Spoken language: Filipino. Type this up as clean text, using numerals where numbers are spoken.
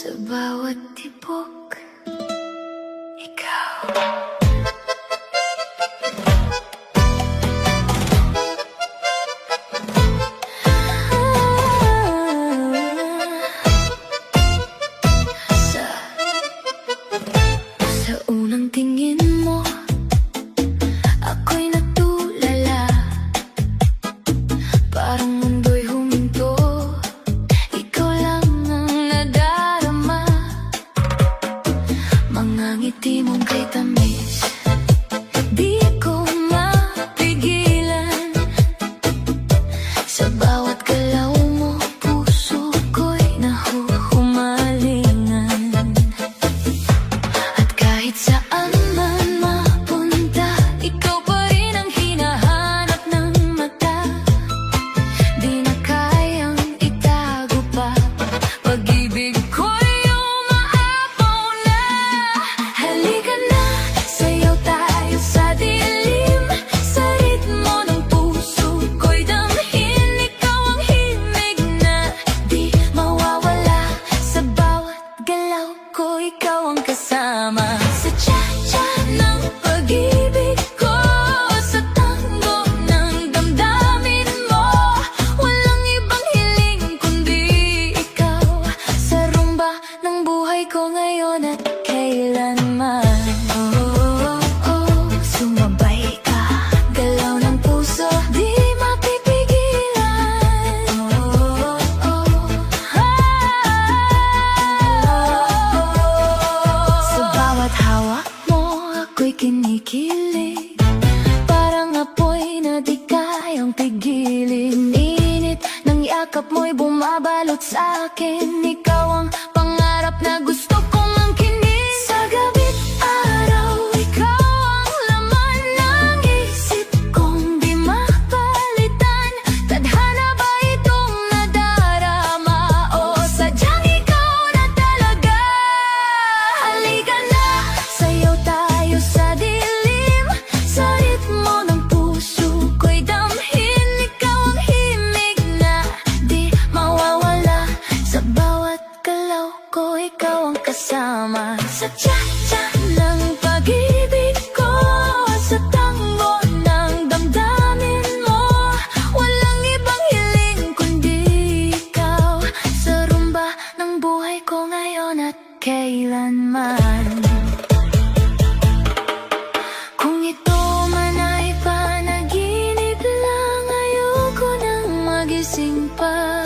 Sa bawat tibok, ikaw. Sa unang tingin mo, ako'y natulala. Parang mundo'y huminto, ikaw lang ang nadarama. Mga ngiti mong kay tamis, di ko mapigilan. Sa bawat galaw mo, puso ko'y nahuhumalingan. At kahit saan man mapunta, ikaw pa rin ang hinahanap ng mata. Di na kayang itago pa, pag-ibig ko'y umaapaw na. Halika na, sayaw tayo sa dilim. Sa ritmo ng puso ko'y damhin. Ikaw ang himig na di mawawala. Sa bawat galaw ko, ikaw ang kasama. Sa cha-cha ng pag-ibig ko, sa tango ng damdamin mo, walang ibang hiling kundi ikaw. Sa rumba ng buhay ko ngayon at kailanman. Sumabay ka, galaw ng puso, di mapipigilan. Sa bawat hawak mo, ako'y kinikilig. Parang apoy na di kayang pigilin. Init ng yakap mo'y bumabalot sa akin. Ikaw ang pangarap na gusto kong angkinin. Sa gabi't araw, ikaw ang laman ng isip kong di mapalitan. Tadhana ba itong nadarama o sadyang ikaw na talaga? Halika na, sayaw tayo sa dilim. Sa ritmo ng puso ko'y damhin. Ikaw ang himig na di mawawala. Sa bawat galaw ko, ikaw ang kasama. Sa cha-cha ng pag-ibig ko, sa tango ng damdamin mo, walang ibang hiling kundi ikaw. Sa rumba ng buhay ko ngayon at kailanman. Kung ito man ay panaginip lang, ayoko nang magising pa.